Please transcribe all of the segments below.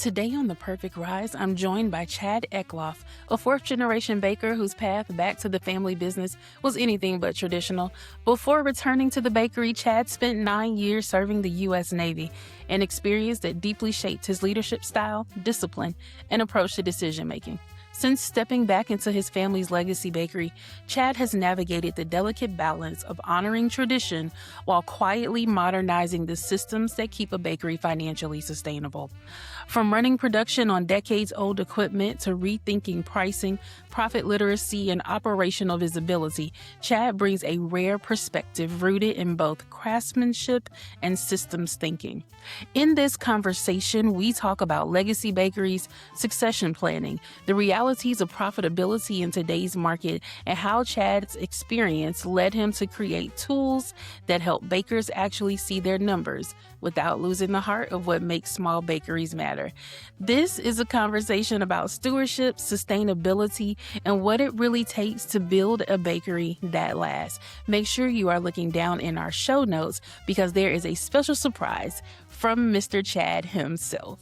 Today on The Perfect Rise, I'm joined by Chad Ecklof, a fourth-generation baker whose path back to the family business was anything but traditional. Before returning to the bakery, Chad spent 9 years serving the U.S. Navy, an experience that deeply shaped his leadership style, discipline, and approach to decision-making. Since stepping back into his family's legacy bakery, Chad has navigated the delicate balance of honoring tradition while quietly modernizing the systems that keep a bakery financially sustainable. From running production on decades-old equipment to rethinking pricing, profit literacy, and operational visibility, Chad brings a rare perspective rooted in both craftsmanship and systems thinking. In this conversation, we talk about legacy bakeries, succession planning, the realities of profitability in today's market, and how Chad's experience led him to create tools that help bakers actually see their numbers without losing the heart of what makes small bakeries matter. This is a conversation about stewardship, sustainability, and what it really takes to build a bakery that lasts. Make sure you are looking down in our show notes because there is a special surprise from Mr. Chad himself.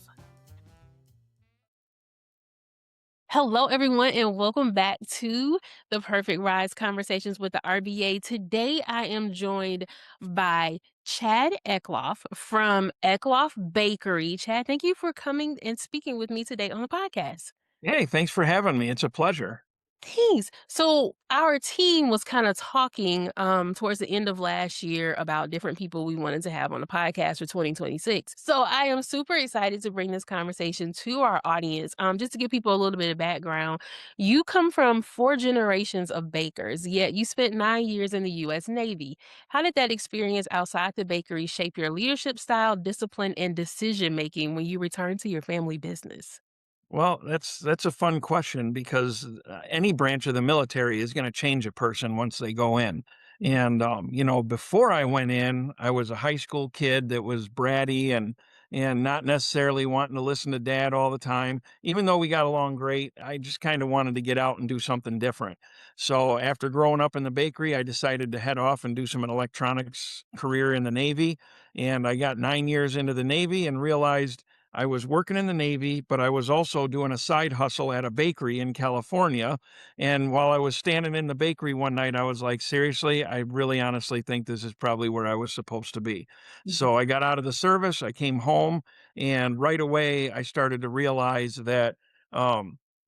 Hello, everyone, and welcome back to the Perfect Rise Conversations with the RBA. Today, I am joined by Chad Ecklof from Ecklof Bakery. Chad, thank you for coming and speaking with me today on the podcast. Hey, thanks for having me. It's a pleasure. Thanks. So our team was kind of talking towards the end of last year about different people we wanted to have on the podcast for 2026. So I am super excited to bring this conversation to our audience. Just to give people a little bit of background, you come from 4 generations of bakers, yet you spent 9 years in the U.S. Navy. How did that experience outside the bakery shape your leadership style, discipline, and decision making when you returned to your family business? Well, that's a fun question because any branch of the military is going to change a person once they go in. And before I went in, I was a high school kid that was bratty and not necessarily wanting to listen to dad all the time. Even though we got along great, I just kind of wanted to get out and do something different. So after growing up in the bakery, I decided to head off and do some electronics career in the Navy. And I got 9 years into the Navy and realized I was working in the Navy, but I was also doing a side hustle at a bakery in California. And while I was standing in the bakery one night, I was like, seriously, I really honestly think this is probably where I was supposed to be. Mhm. So I got out of the service, I came home, and right away I started to realize that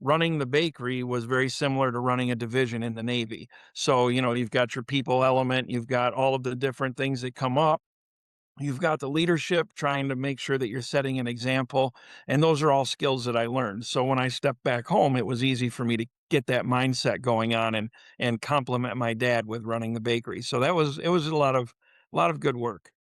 running the bakery was very similar to running a division in the Navy. So, you've got your people element, you've got all of the different things that come up. You've got the leadership trying to make sure that you're setting an example, and those are all skills that I learned. So when I stepped back home, it was easy for me to get that mindset going on and complement my dad with running the bakery. So it was a lot of good work.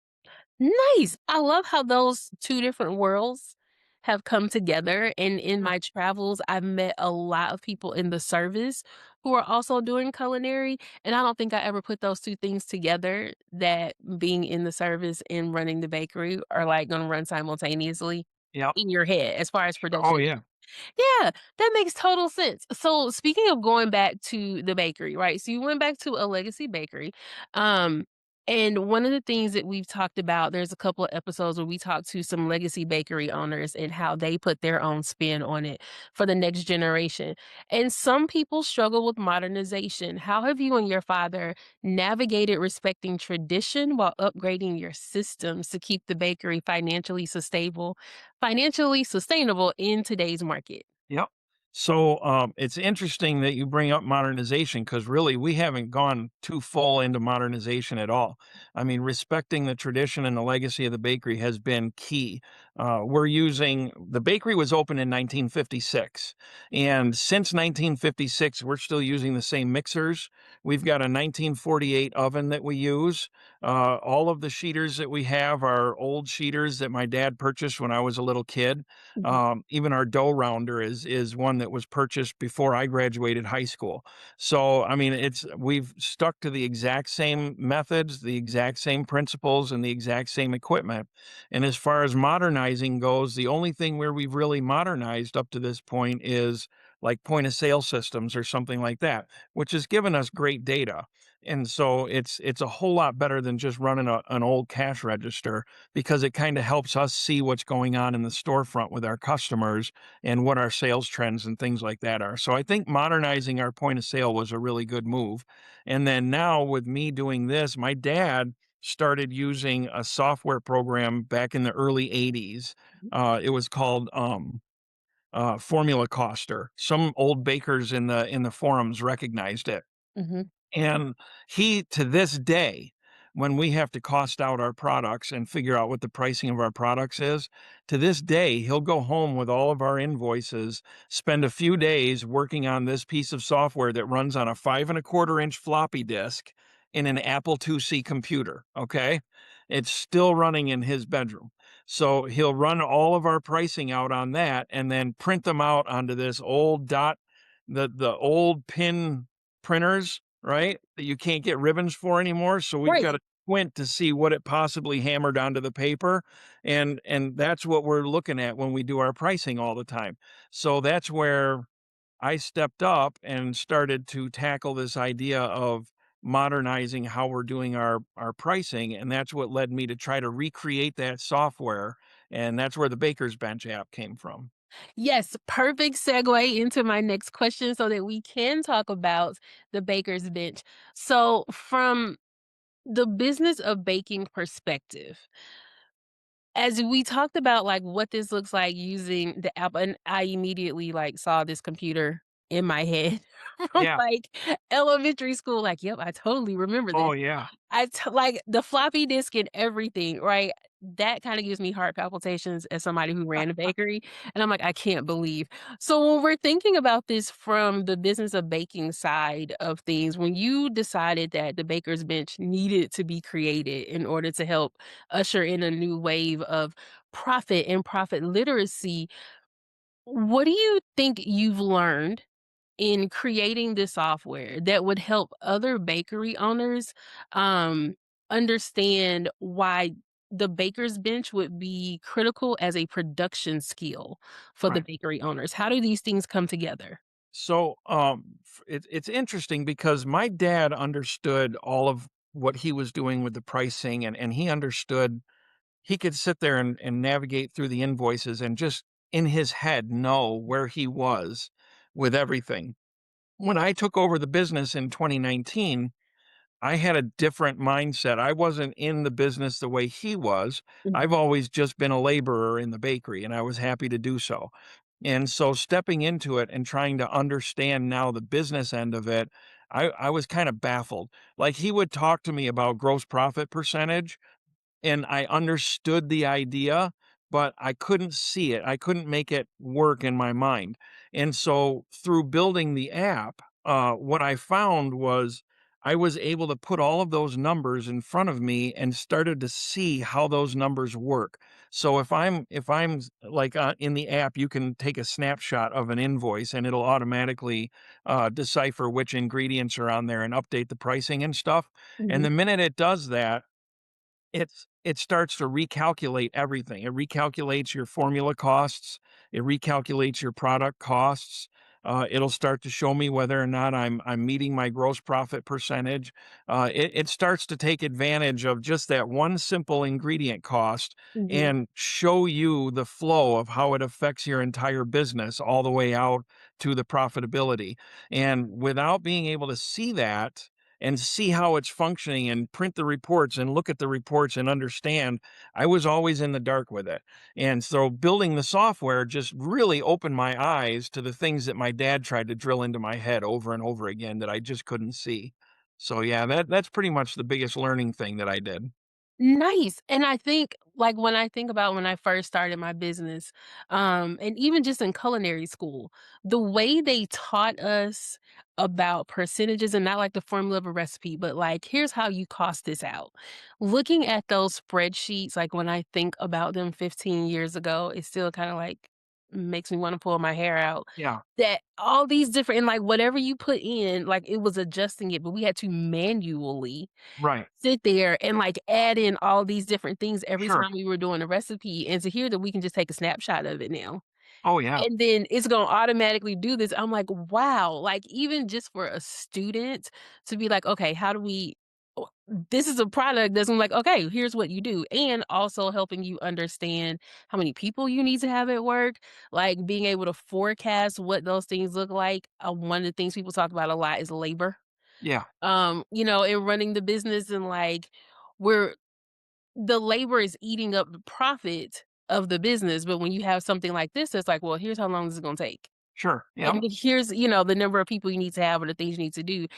Nice. I love how those 2 different worlds have come together, and in Yeah. my travels, I've met a lot of people in the service who are also doing culinary, and I don't think I ever put those 2 things together, that being in the service and running the bakery are, like, gonna run simultaneously Yep. in your head as far as Oh production. yeah. Yeah, that makes total sense. So speaking of going back to the bakery, right? So you went back to a legacy bakery. Um, and one of the things that we've talked about, there's a couple of episodes where we talked to some legacy bakery owners and how they put their own spin on it for the next generation. And some people struggle with modernization. How have you and your father navigated respecting tradition while upgrading your systems to keep the bakery financially sustainable in today's market? Yep. So it's interesting that you bring up modernization because really we haven't gone too full into modernization at all. I mean, respecting the tradition and the legacy of the bakery has been key. We're using the bakery was opened in 1956, and since 1956, we're still using the same mixers. We've got a 1948 oven that we use. All of the sheeters that we have are old sheeters that my dad purchased when I was a little kid. Mhm. Even our dough rounder is one that was purchased before I graduated high school. So, I mean, we've stuck to the exact same methods, the exact same principles, and the exact same equipment. And as far as modernizing goes, the only thing where we've really modernized up to this point is like point of sale systems or something like that, which has given us great data. And so it's a whole lot better than just running an old cash register because it kind of helps us see what's going on in the storefront with our customers and what our sales trends and things like that are. So I think modernizing our point of sale was a really good move. And then now with me doing this, my dad started using a software program back in the early 80s. It was called Formula Coster. Some old bakers in the forums recognized it. Mhm. And he, to this day, when we have to cost out our products and figure out what the pricing of our products is, to this day, he'll go home with all of our invoices, spend a few days working on this piece of software that runs on a 5 1/4 inch floppy disk in an Apple IIc computer. Okay. It's still running in his bedroom. So he'll run all of our pricing out on that and then print them out onto this old the old pin printers, right? That you can't get ribbons for anymore, so we've Right. gotta squint to see what it possibly hammered onto the paper, and that's what we're looking at when we do our pricing all the time. So that's where I stepped up and started to tackle this idea of modernizing how we're doing our pricing, and that's what led me to try to recreate that software, and that's where the Baker's Bench app came from. Yes, perfect segue into my next question so that we can talk about the baker's bench. So, from the business of baking perspective, as we talked about, like, what this looks like using the app, and I immediately, like, saw this computer in my head from, Yeah. like, elementary school, like, "Yep, I totally remember Oh, this." yeah. Like, the floppy disk and everything, right? That kinda gives me heart palpitations as somebody who ran a bakery, and I'm like, "I can't believe." So when we're thinking about this from the business of baking side of things, when you decided that the baker's bench needed to be created in order to help usher in a new wave of profit and profit literacy, what do you think you've learned in creating this software that would help other bakery owners, um, understand why the baker's bench would be critical as a production skill for the Right. bakery owners? How do these things come together? So, it's interesting because my dad understood all of what he was doing with the pricing, and he understood he could sit there and navigate through the invoices and just in his head know where he was with everything. When I took over the business in 2019, I had a different mindset. I wasn't in the business the way he was. I've Mhm, always just been a laborer in the bakery, and I was happy to do so. And so stepping into it and trying to understand now the business end of it, I was kind of baffled. Like he would talk to me about gross profit percentage, and I understood the idea, but I couldn't see it. I couldn't make it work in my mind. And so through building the app, what I found was I was able to put all of those numbers in front of me and started to see how those numbers work. So like in the app, you can take a snapshot of an invoice and it'll automatically decipher which ingredients are on there and update the pricing and stuff. And mhm, the minute it does that, it starts to recalculate everything. It recalculates your formula costs, it recalculates your product costs. It'll start to show me whether or not I'm meeting my gross profit percentage. It starts to take advantage of just that one simple ingredient cost mhm. and show you the flow of how it affects your entire business all the way out to the profitability. And without being able to see that, and see how it's functioning and print the reports and look at the reports and understand. I was always in the dark with it. And so building the software just really opened my eyes to the things that my dad tried to drill into my head over and over again that I just couldn't see. So yeah, that's pretty much the biggest learning thing that I did. Nice, and I think, like, when I think about when I first started my business, and even just in culinary school, the way they taught us about percentages and not like the formula of a recipe, but like, "Here's how you cost this out." Looking at those spreadsheets, like, when I think about them 15 years ago, it still kinda, like, makes me wanna pull my hair out. Yeah, That all these different and, like, whatever you put in, like, it was adjusting it, but we had to manually right. sit there and, like, add in all these different things every Sure. time we were doing a recipe, and to hear that we can just take a snapshot of it now. Oh, yeah. And then it's gonna automatically do this. I'm like, "Wow." Like, even just for a student to be like, "Okay, how do we" o this is a product that's I'm like, "Okay, here's what you do," and also helping you understand how many people you need to have at work, like, being able to forecast what those things look like. One of the things people talk about a lot is labor, Yeah, in running the business and, like, where the labor is eating up the profit of the business, but when you have something like this, it's like, "Well, here's how long this is gonna take, sure. Yep. and here's, the number of people you need to have or the things you need to do."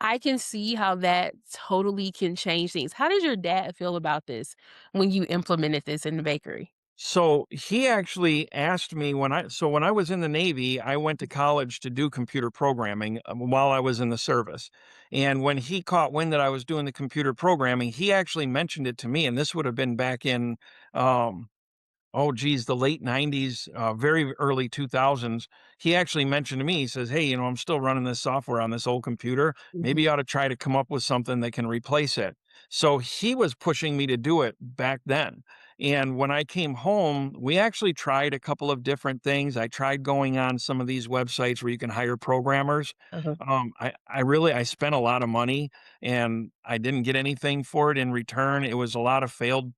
I can see how that totally can change things. How did your dad feel about this when you implemented this in the bakery? So he actually asked me when I was in the Navy, I went to college to do computer programming while I was in the service. And when he caught wind that I was doing the computer programming, he actually mentioned it to me. And this would have been back in um, oh, geez, the late '90s, very early 2000s. He actually mentioned to me, he says, "Hey, I'm still running this software on this old computer. Maybe Mhm, you ought to try to come up with something that can replace it." So he was pushing me to do it back then. And when I came home, we actually tried a couple of different things. I tried going on some of these websites where you can hire programmers. uh-huh, I spent a lot of money and I didn't get anything for it in return. It was a lot of failed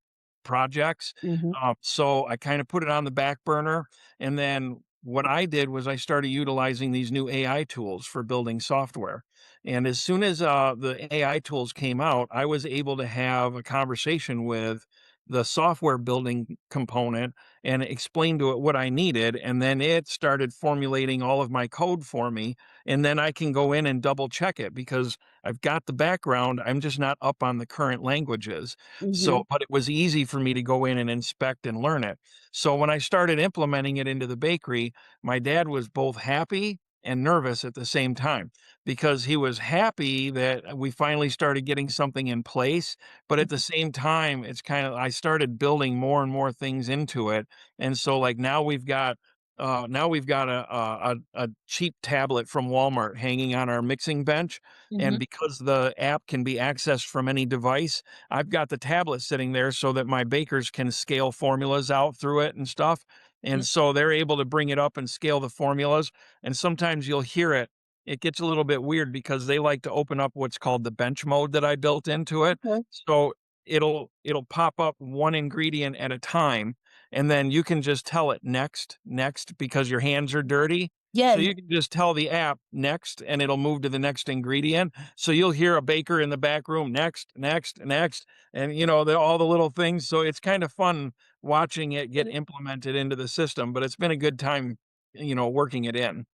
projects. mhm, So I kind of put it on the back burner. And then what I did was I started utilizing these new AI tools for building software. And as soon as the AI tools came out, I was able to have a conversation with the software building component and explain to it what I needed. And then it started formulating all of my code for me. And then I can go in and double check it because I've got the background. I'm just not up on the current languages. So, mhm, but it was easy for me to go in and inspect and learn it. So when I started implementing it into the bakery, my dad was both happy and nervous at the same time because he was happy that we finally started getting something in place. But at the mhm, same time, it's kind of, I started building more and more things into it. And so like now we've got a cheap tablet from Walmart hanging on our mixing bench. And mhm, because the app can be accessed from any device, I've got the tablet sitting there so that my bakers can scale formulas out through it and stuff. mhm, And so they're able to bring it up and scale the formulas. And sometimes you'll hear it. It gets a little bit weird because they like to open up what's called the bench mode that I built into it. okay. So it'll pop up one ingredient at a time, and then you can just tell it next, next because your hands are dirty. So Yes. you can just tell the app next and it'll move to the next ingredient. So you'll hear a baker in the back room, next, next, next, and all the little things. So it's kind of fun watching it get implemented into the system, but it's been a good time, working it in.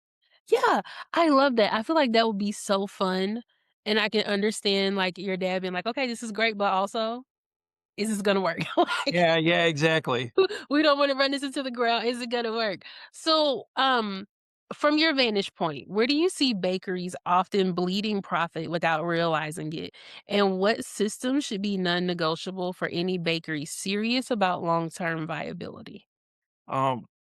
Yeah, I love that. I feel like that would be so fun, and I can understand, like, your dad being like, "Okay, this is great, but also, is this gonna work?" Like, Yeah, yeah, exactly. we don't wanna run this into the ground. Is it gonna work? So, from your vantage point, where do you see bakeries often bleeding profit without realizing it? And what systems should be non-negotiable for any bakery serious about long-term viability?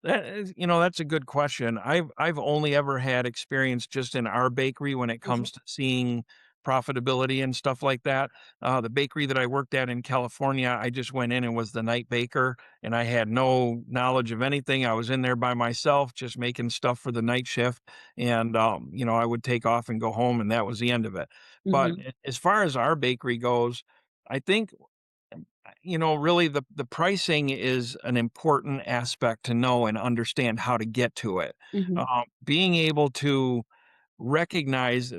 That's a good question. I've only ever had experience just in our bakery when it Mhm, comes to seeing profitability and stuff like that. The bakery that I worked at in California, I just went in and was the night baker, and I had no knowledge of anything. I was in there by myself, just making stuff for the night shift, and I would take off and go home, and that was the end of it. But mhm, as far as our bakery goes, I think really the pricing is an important aspect to know and understand how to get to it. mhm, Being able to recognize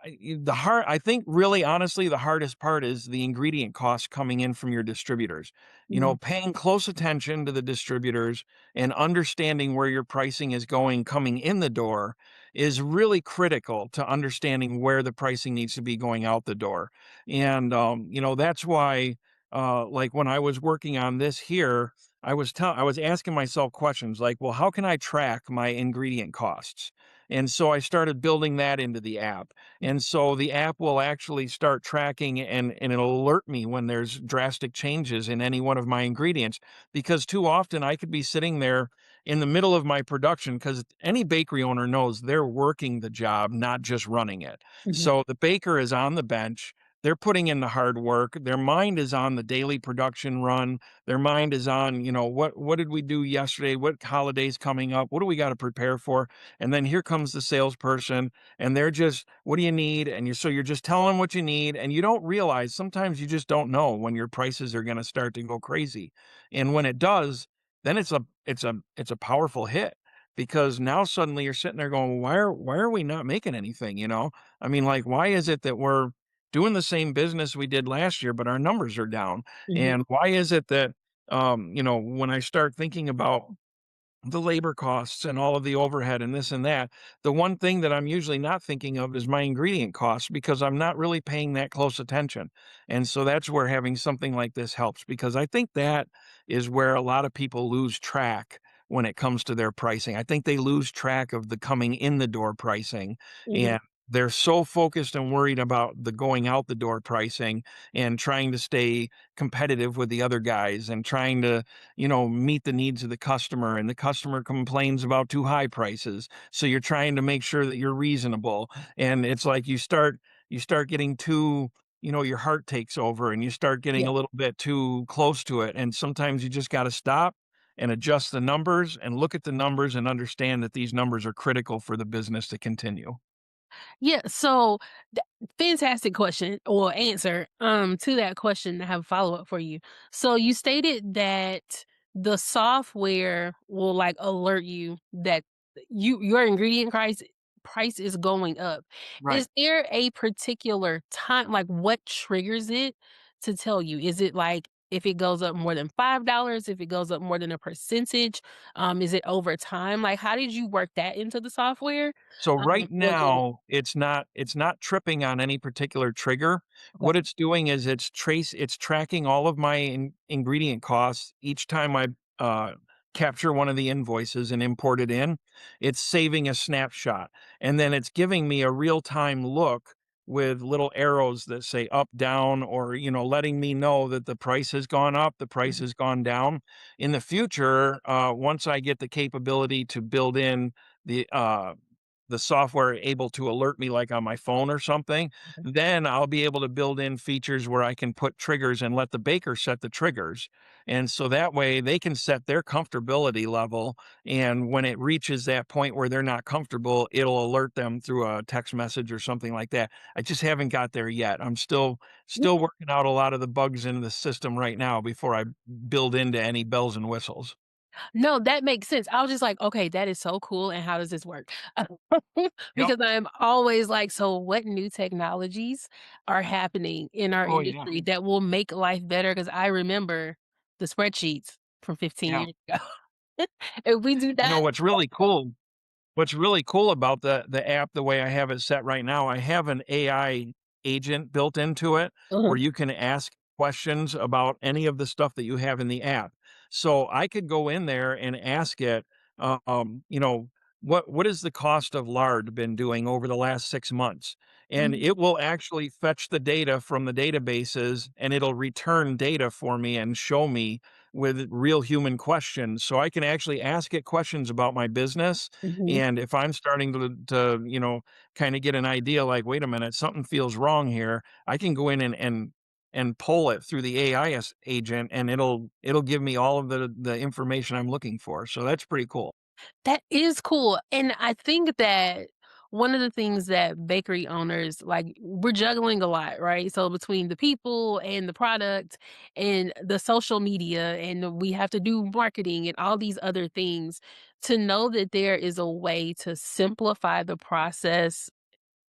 I think really honestly, the hardest part is the ingredient costs coming in from your distributors. mhm, Paying close attention to the distributors and understanding where your pricing is going coming in the door is really critical to understanding where the pricing needs to be going out the door. And that's why like when I was working on this here, I was asking myself questions like, well, how can I track my ingredient costs? And so I started building that into the app, and so the app will actually start tracking and it'll alert me when there's drastic changes in any one of my ingredients because too often I could be sitting there in the middle of my production because any bakery owner knows they're working the job, not just running it. mhm, So the baker is on the bench. they're putting in the hard work. Their mind is on the daily production run. Their mind is on, what did we do yesterday? What holidays coming up? What do we got to prepare for? And then here comes the salesperson and they're just, what do you need? And you're just telling them what you need. And you don't realize sometimes you just don't know when your prices are going to start to go crazy. And when it does, then it's a powerful hit because now suddenly you're sitting there going, why are we not making anything? I mean, like, why is it that we're doing the same business we did last year, but our numbers are down? Mhm, And why is it that, when I start thinking about the labor costs and all of the overhead and this and that, the one thing that I'm usually not thinking of is my ingredient costs because I'm not really paying that close attention. And so that's where having something like this helps because I think that is where a lot of people lose track when it comes to their pricing. I think they lose track of the coming in the door pricing mhm. and they're so focused and worried about the going out the door pricing and trying to stay competitive with the other guys and trying to meet the needs of the customer, and the customer complains about too high prices. So you're trying to make sure that you're reasonable. And it's like you start getting too, your heart takes over and you start getting Yeah. a little bit too close to it. And sometimes you just got to stop and adjust the numbers and look at the numbers and understand that these numbers are critical for the business to continue. Yeah, so fantastic question or answer to that question. I have a follow-up for you. So you stated that the software will like alert you that your ingredient price is going up. Right. Is there a particular time, like what triggers it to tell you? Is it like if it goes up more than $5, if it goes up more than a percentage? Is it over time? Like how did you work that into the software? So right Was it now, it's not tripping on any particular trigger. okay? What it's doing is it's tracking all of my ingredient costs each time I capture one of the invoices and import it in. It's saving a snapshot, and then it's giving me a real-time look with little arrows that say up, down, or letting me know that the price has gone up, the price Mhm, has gone down. In the future, once I get the capability to build in the software able to alert me like on my phone or something, mhm. then I'll be able to build in features where I can put triggers and let the baker set the triggers. And so that way they can set their comfortability level. And when it reaches that point where they're not comfortable, it'll alert them through a text message or something like that. I just haven't got there yet. I'm still working out a lot of the bugs in the system right now before I build into any bells and whistles. No, that makes sense. I was just like, "Okay, that is so cool, and how does this work?" Yep. Because I'm always like, "So what new technologies are happening in our Oh yeah. industry that will make life better?" Because I remember the spreadsheets from 15 Yeah. years ago. If we do You know that what's really cool about the app, the way I have it set right now, I have an AI agent built into it uh where you can ask questions about any of the stuff that you have in the app. So I could go in there and ask it, uh, um, you know, what is the cost of lard been doing over the last 6 months? And Mhm, it will actually fetch the data from the databases and it'll return data for me and show me with real human questions. So I can actually ask it questions about my business. mhm. And if I'm starting to kind of get an idea like, wait a minute, something feels wrong here, I can go in and pull it through the agent and it'll give me all of the information I'm looking for. So that's pretty cool. That is cool, and I think that one of the things that bakery owners like, we're juggling a lot, right? So between the people and the product and the social media, and we have to do marketing and all these other things, to know that there is a way to simplify the process,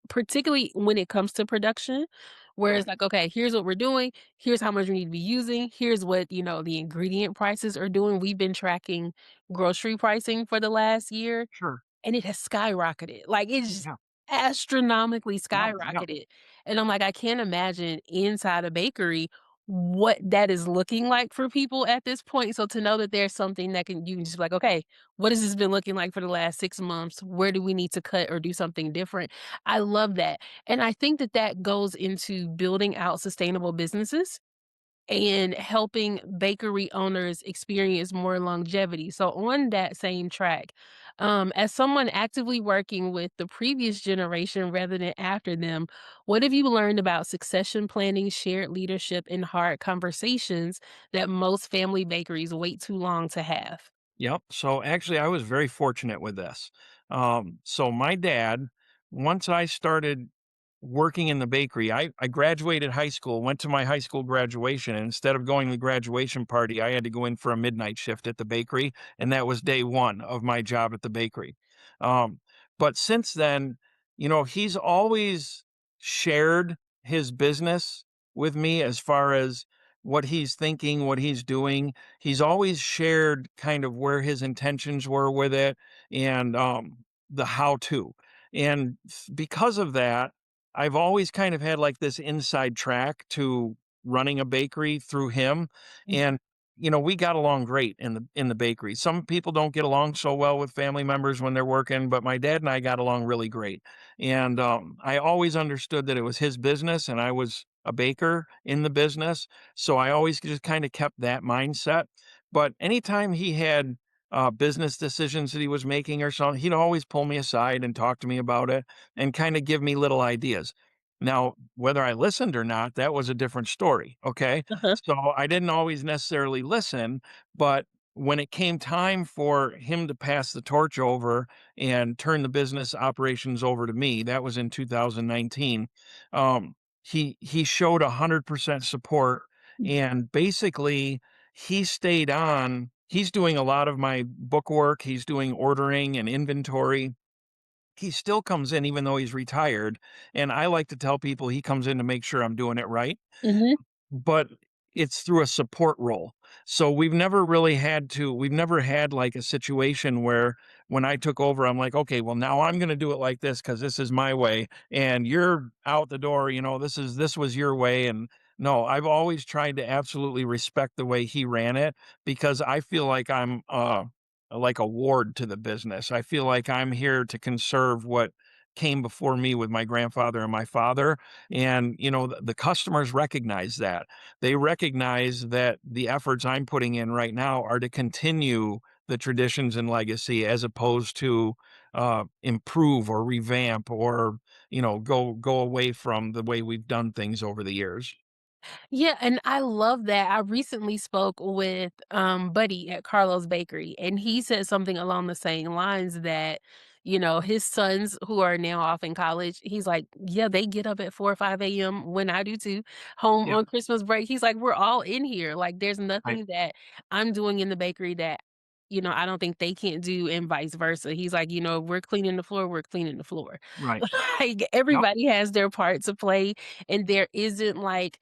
particularly when it comes to production, where Right. it's like, "Okay, here's what we're doing, here's how much we need to be using, here's what, the ingredient prices are doing." We've been tracking grocery pricing for the last year, Sure. and it has skyrocketed. Like, it's just Yeah. astronomically Yep. Yep. skyrocketed, and I'm like, I can't imagine inside a bakery what that is looking like for people at this point, so to know that there's something that you can just be like, "Okay, what has this been looking like for the last 6 months? Where do we need to cut or do something different?" I love that, and I think that that goes into building out sustainable businesses and helping bakery owners experience more longevity. So on that same track, As someone actively working with the previous generation rather than after them, what have you learned about succession planning, shared leadership, and hard conversations that most family bakeries wait too long to have? Yep. So actually, I was very fortunate with this. So my dad, once I started working in the bakery, I graduated high school, went to my high school graduation, and instead of going to the graduation party, I had to go in for a midnight shift at the bakery, and that was day one of my job at the bakery. Um, but since then, he's always shared his business with me as far as what he's thinking, what he's doing. He's always shared kind of where his intentions were with it and, the how to. And because of that, I've always kind of had like this inside track to running a bakery through him. And, we got along great in the bakery. Some people don't get along so well with family members when they're working, but my dad and I got along really great. And I always understood that it was his business and I was a baker in the business, so I always just kinda kept that mindset, but anytime he had, business decisions that he was making or something, he'd always pull me aside and talk to me about it and kinda give me little ideas. Now, whether I listened or not, that was a different story, okay? Uh-huh. So, I didn't always necessarily listen, but when it came time for him to pass the torch over and turn the business operations over to me, that was in 2019, um, he showed 100% support, and basically, he stayed on. He's doing a lot of my book work, he's doing ordering and inventory. He still comes in even though he's retired, and I like to tell people he comes in to make sure I'm doing it right, Mhm. but it's through a support role. So we've never had like a situation where when I took over, I'm like, okay, well, now I'm going to do it like this because this is my way and you're out the door. This was your way. And no, I've always tried to absolutely respect the way he ran it because I feel like I'm, like a ward to the business. I feel like I'm here to conserve what came before me with my grandfather and my father. And, the customers recognize that. They recognize that the efforts I'm putting in right now are to continue the traditions and legacy as opposed to improve or revamp or, go away from the way we've done things over the years. Yeah, and I love that. I recently spoke with Buddy at Carlos Bakery, and he said something along the same lines that, his sons who are now off in college, he's like, yeah, they get up at 4 or 5 a.m. when I do too, home Yeah. on Christmas break. He's like, we're all in here. Like, there's Right. nothing that I'm doing in the bakery that I don't think they can't do and vice versa. He's like, if we're cleaning the floor, we're cleaning the floor. Right. Like Yep. everybody has their part to play, and there isn't like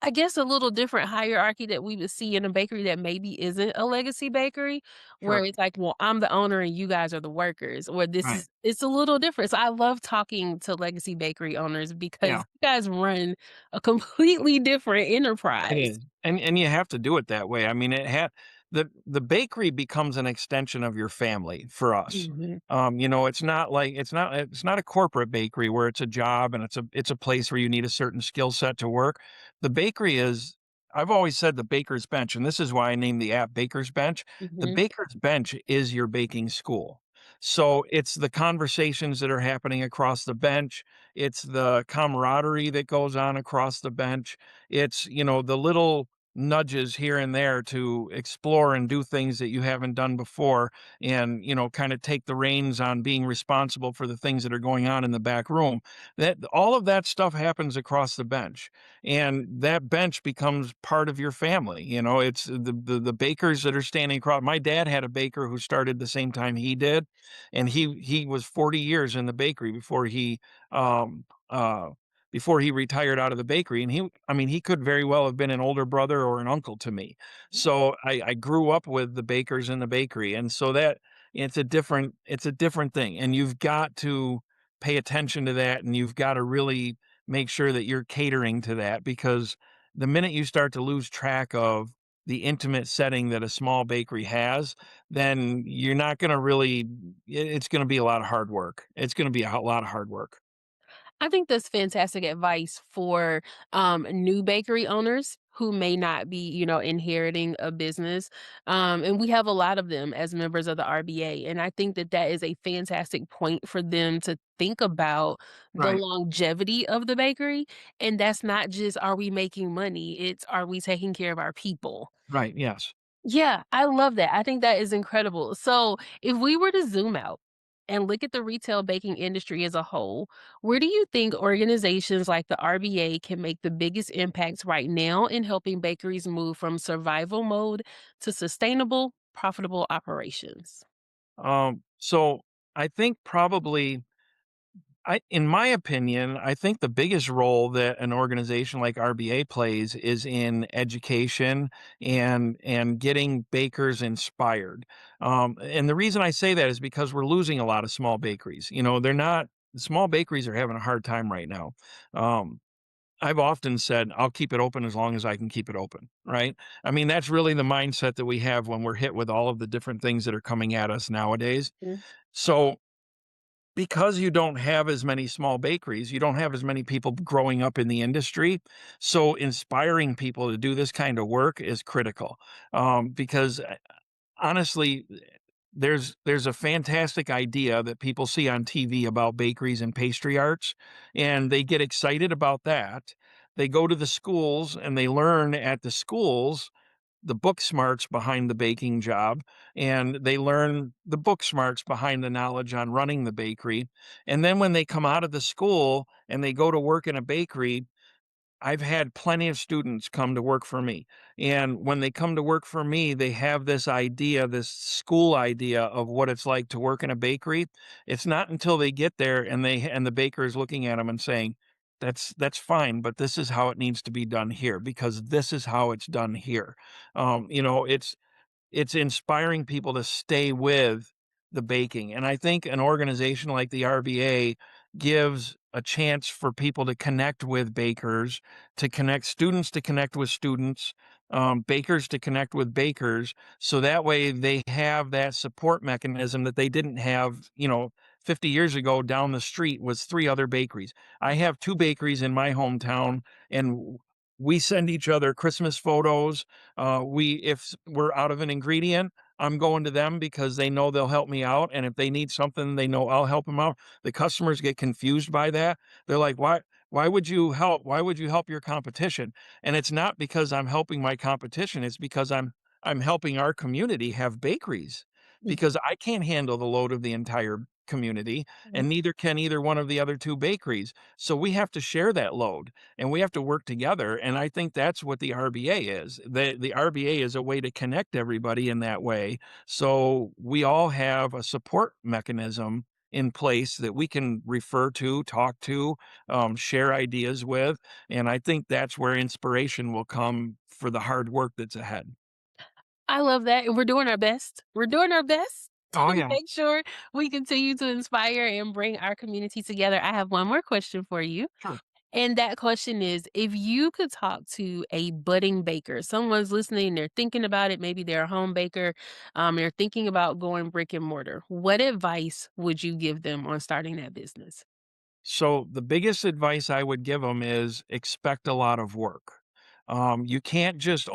I guess a little different hierarchy that we would see in a bakery that maybe isn't a legacy bakery, where Sure. it's like, "Well, I'm the owner and you guys are the workers," or this Right. is it's a little different. So I love talking to legacy bakery owners because Yeah. you guys run a completely different It enterprise. is, and you have to do it that way. I mean, the bakery becomes an extension of your family for us. Mhm, It's not a corporate bakery where it's a job and it's a place where you need a certain skill set to work. The bakery is I've always said the baker's bench, and this is why I named the app Baker's Bench. The mhm. baker's bench is your baking school. So it's the conversations that are happening across the bench. It's the camaraderie that goes on across the bench. It's, the little nudges here and there to explore and do things that you haven't done before and, kind of take the reins on being responsible for the things that are going on in the back room. That all of that stuff happens across the bench. And that bench becomes part of your family. It's the bakers that are standing across. My dad had a baker who started the same time he did, and he was 40 years in the bakery um uh before he retired out of the bakery, and he could very well have been an older brother or an uncle to me. So I grew up with the bakers in the bakery, and so that it's a different thing, and you've got to pay attention to that, and you've got to really make sure that you're catering to that because the minute you start to lose track of the intimate setting that a small bakery has, then you're not gonna really it's gonna be a lot of hard work. It's gonna be a lot of hard work. I think that's fantastic advice for new bakery owners. who may not be, inheriting a business. And we have a lot of them as members of the RBA. And I think that that is a fantastic point for them to think about the Right. longevity of the bakery. And that's not just are we making money, it's are we taking care of our people? Right. Yes. Yeah, I love that. I think that is incredible. So, if we were to zoom out and look at the retail baking industry as a whole, where do you think organizations like the RBA can make the biggest impacts right now in helping bakeries move from survival mode to sustainable, profitable operations? So I think probably in my opinion, I think the biggest role that an organization like RBA plays is in education and getting bakers inspired. And the reason I say that is because we're losing a lot of small bakeries. They're not small bakeries are having a hard time right now. Um, I've often said, I'll keep it open as long as I can keep it open, right? I mean, that's really the mindset that we have when we're hit with all of the different things that are coming at us nowadays. Mm, So because you don't have as many small bakeries, you don't have as many people growing up in the industry. So inspiring people to do this kind of work is critical. Because honestly, there's a fantastic idea that people see on TV about bakeries and pastry arts, and they get excited about that. They go to the schools and they learn at the schools the book smarts behind the baking job, and they learn the book smarts behind the knowledge on running the bakery. And then when they come out of the school and they go to work in a bakery, I've had plenty of students come to work for me. And when they come to work for me, they have this idea, this school idea of what it's like to work in a bakery. It's not until they get there and the baker is looking at them and saying, that's fine, but this is how it needs to be done here because this is how it's done here. It's inspiring people to stay with the baking, and I think an organization like the RBA gives a chance for people to connect with bakers, to connect students to connect with students, bakers to connect with bakers, so that way they have that support mechanism that they didn't have, 50 years ago down the street was 3 other bakeries. I have 2 bakeries in my hometown, and we send each other Christmas photos. If we're out of an ingredient, I'm going to them because they know they'll help me out, and if they need something, they know I'll help them out. The customers get confused by that. They're like, Why would you help? Why would you help your competition?" And it's not because I'm helping my competition, it's because I'm helping our community have bakeries mm, because I can't handle the load of the entire community, mm. and neither can either one of the other 2 bakeries. So we have to share that load and we have to work together. And I think that's what the RBA is. The RBA is a way to connect everybody in that way. So we all have a support mechanism in place that we can refer to, talk to, share ideas with. And I think that's where inspiration will come for the hard work that's ahead. I love that, and we're doing our best. We're doing our best Oh, to yeah. make sure we continue to inspire and bring our community together. I have one more question for you. Sure. And that question is, if you could talk to a budding baker, someone's listening, they're thinking about it, maybe they're a home baker, they're thinking about going brick and mortar, what advice would you give them on starting that business? So the biggest advice I would give them is expect a lot of work. You can't just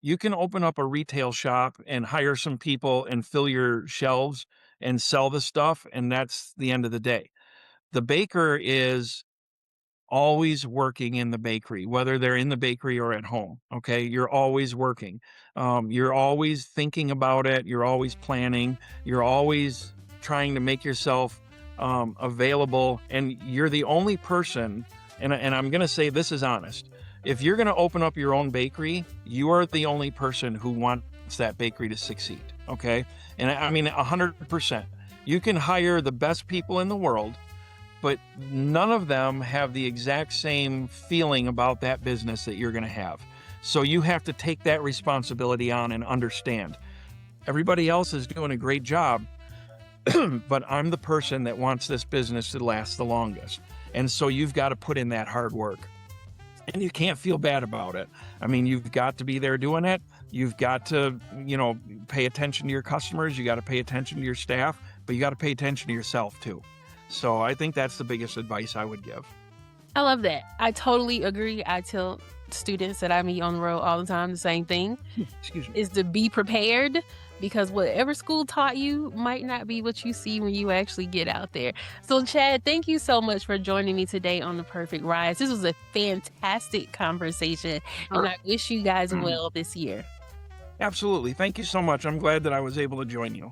you can open up a retail shop and hire some people and fill your shelves and sell the stuff, and that's the end of the day. The baker is always working in the bakery, whether they're in the bakery or at home. Okay. You're always working. You're always thinking about it. You're always planning. You're always trying to make yourself available. And you're the only person, and I'm going to say this is honest. If you're going to open up your own bakery, you are the only person who wants that bakery to succeed. Okay. And I mean, 100%. You can hire the best people in the world, but none of them have the exact same feeling about that business that you're going to have. So you have to take that responsibility on and understand. Everybody else is doing a great job, but I'm the person that wants this business to last the longest. And so you've got to put in that hard work. And you can't feel bad about it. I mean, you've got to be there doing it. You've got to, pay attention to your customers. You got to pay attention to your staff, but you got to pay attention to yourself too. So I think that's the biggest advice I would give. I love that. I totally agree. students that I meet on the road all the time the same thing, Excuse me. is to be prepared because whatever school taught you might not be what you see when you actually get out there. So, Chad, thank you so much for joining me today on The Perfect Rise. This was a fantastic conversation, and Sure. I wish you guys well this year. Absolutely. Thank you so much. I'm glad that I was able to join you.